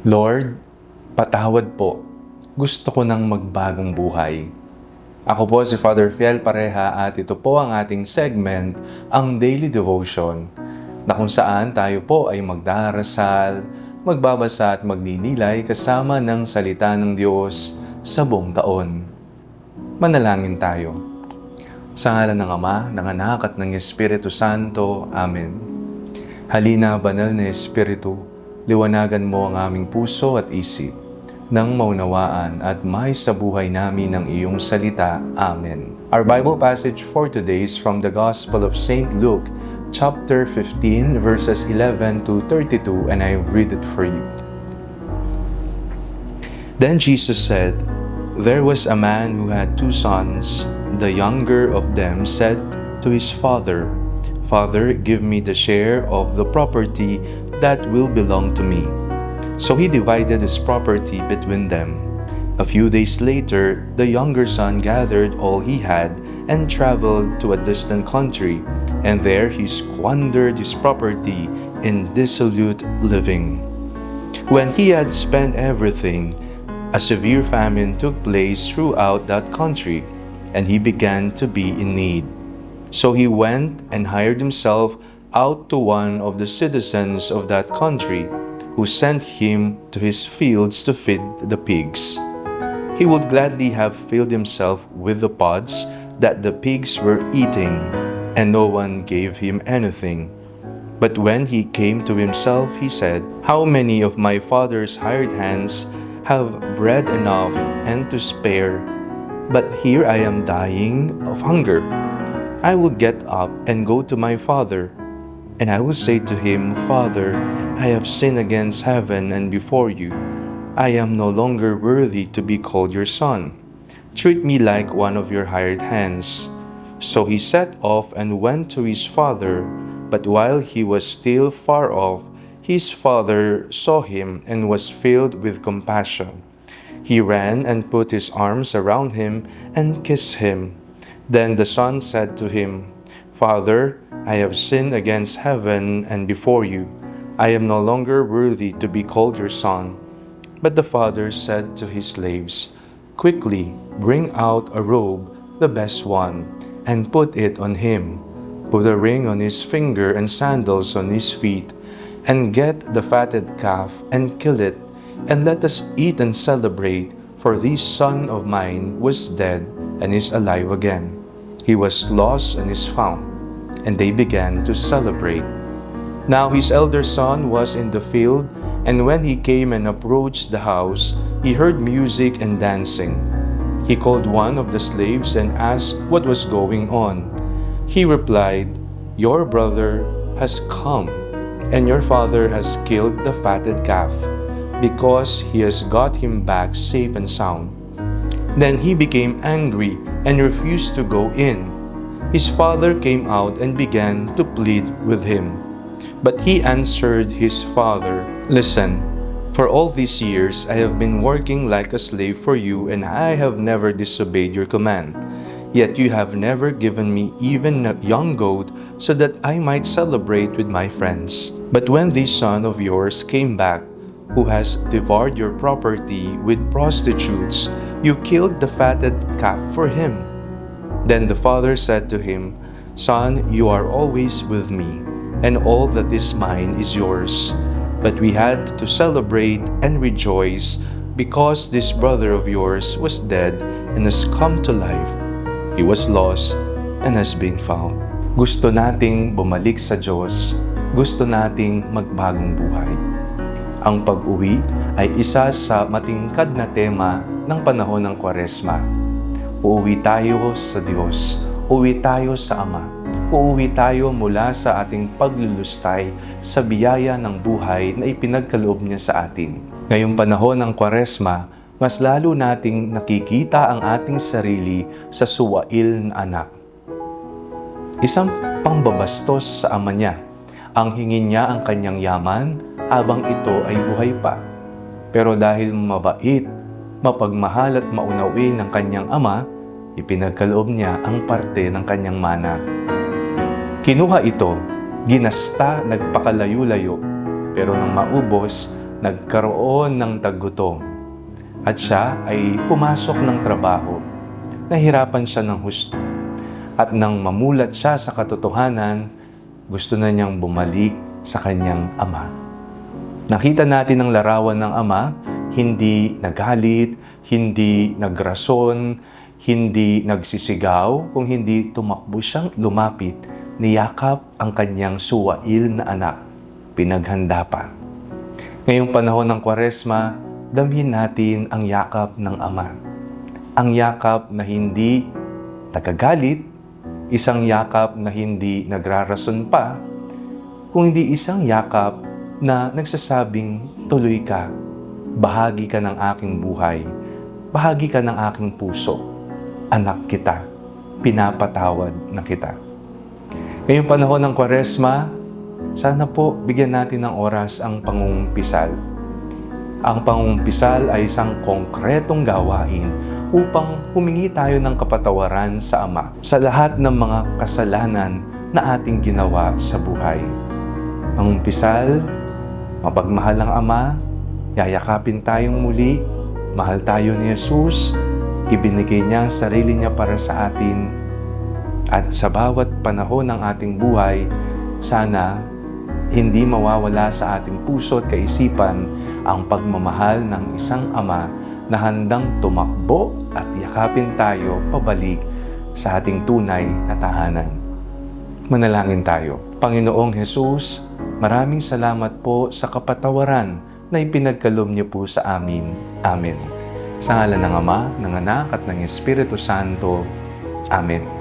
Lord, patawad po. Gusto ko ng magbagong buhay. Ako po si Father Fiel Pareha at ito po ang ating segment, ang Daily Devotion, na kung saan tayo po ay magdarasal, magbabasa at magninilay kasama ng salita ng Diyos sa buong taon. Manalangin tayo. Sa ngalan ng Ama, ng Anak at ng Espiritu Santo. Amen. Halina, banal na Espiritu, liwanagan mo ang aming puso at isip, nang maunawaan at may sa buhay namin ng iyong salita. Amen. Our Bible passage for today is from the Gospel of St. Luke, chapter 15, verses 11 to 32, and I read it for you. Then Jesus said, "There was a man who had 2 sons. The younger of them said to his father, 'Father, give me the share of the property that will belong to me.' So he divided his property between them. A few days later, the younger son gathered all he had and traveled to a distant country, and there he squandered his property in dissolute living. When he had spent everything, a severe famine took place throughout that country, and he began to be in need. So he went and hired himself out to one of the citizens of that country, who sent him to his fields to feed the pigs. He would gladly have filled himself with the pods that the pigs were eating, and no one gave him anything. But when he came to himself, he said, 'How many of my father's hired hands have bread enough and to spare, but here I am dying of hunger. I will get up and go to my father, and I will say to him, Father, I have sinned against heaven and before you. I am no longer worthy to be called your son. Treat me like one of your hired hands.' So he set off and went to his father, but while he was still far off, his father saw him and was filled with compassion. He ran and put his arms around him and kissed him. Then the son said to him, 'Father, I have sinned against heaven and before you. I am no longer worthy to be called your son.' But the father said to his slaves, 'Quickly bring out a robe, the best one, and put it on him. Put a ring on his finger and sandals on his feet, and get the fatted calf and kill it, and let us eat and celebrate, for this son of mine was dead and is alive again. He was lost and is found.' And they began to celebrate. Now his elder son was in the field, and when he came and approached the house, he heard music and dancing. He called one of the slaves and asked what was going on. He replied, 'Your brother has come, and your father has killed the fatted calf, because he has got him back safe and sound.' Then he became angry and refused to go in. His father came out and began to plead with him. But he answered his father, 'Listen, for all these years I have been working like a slave for you, and I have never disobeyed your command. Yet you have never given me even a young goat so that I might celebrate with my friends. But when this son of yours came back, who has devoured your property with prostitutes, you killed the fatted calf for him.' Then the father said to him, 'Son, you are always with me, and all that is mine is yours. But we had to celebrate and rejoice, because this brother of yours was dead and has come to life. He was lost and has been found.'" Gusto nating bumalik sa Diyos. Gusto nating magbagong buhay. Ang pag-uwi ay isa sa matingkad na tema ng panahon ng Kwaresma. Uuwi tayo sa Diyos. Uuwi tayo sa Ama. Uuwi tayo mula sa ating paglulustay sa biyaya ng buhay na ipinagkaloob niya sa atin. Ngayong panahon ng Kwaresma, mas lalo nating nakikita ang ating sarili sa suwail na anak. Isang pangbabastos sa ama niya. Ang hingin niya ang kanyang yaman habang ito ay buhay pa. Pero dahil mabait, mapagmahal at maunawain ng kanyang ama, ipinagkaloob niya ang parte ng kanyang mana. Kinuha ito, ginasta, nagpakalayo-layo, pero nang maubos, nagkaroon ng taggutom at siya ay pumasok ng trabaho. Nahirapan siya ng husto. At nang mamulat siya sa katotohanan, gusto na niyang bumalik sa kanyang ama. Nakita natin ang larawan ng ama, hindi nagalit, hindi nagrason, hindi nagsisigaw, kung hindi tumakbo siyang lumapit, niyakap ang kanyang suwail na anak, pinaghanda pa. Ngayong panahon ng Kwaresma, damhin natin ang yakap ng ama. Ang yakap na hindi nagagalit, isang yakap na hindi nagrarason pa, kung hindi isang yakap na nagsasabing, tuloy ka, bahagi ka ng aking buhay, bahagi ka ng aking puso, anak kita, pinapatawad na kita. Ngayong panahon ng Kwaresma, sana po bigyan natin ng oras ang pangungumpisal. Ang pangungumpisal ay isang konkretong gawain upang humingi tayo ng kapatawaran sa Ama sa lahat ng mga kasalanan na ating ginawa sa buhay. Pangungumpisal, mapagmahal ng Ama, yayakapin tayong muli, mahal tayo ni Jesus, ibinigay niya ang sarili niya para sa atin, at sa bawat panahon ng ating buhay, sana hindi mawawala sa ating puso at kaisipan ang pagmamahal ng isang ama na handang tumakbo at yakapin tayo pabalik sa ating tunay na tahanan. Manalangin tayo. Panginoong Jesus, maraming salamat po sa kapatawaran na ipinagkaloob niyo po sa amin. Amen. Sa ngalan ng Ama, ng Anak at ng Espiritu Santo. Amen.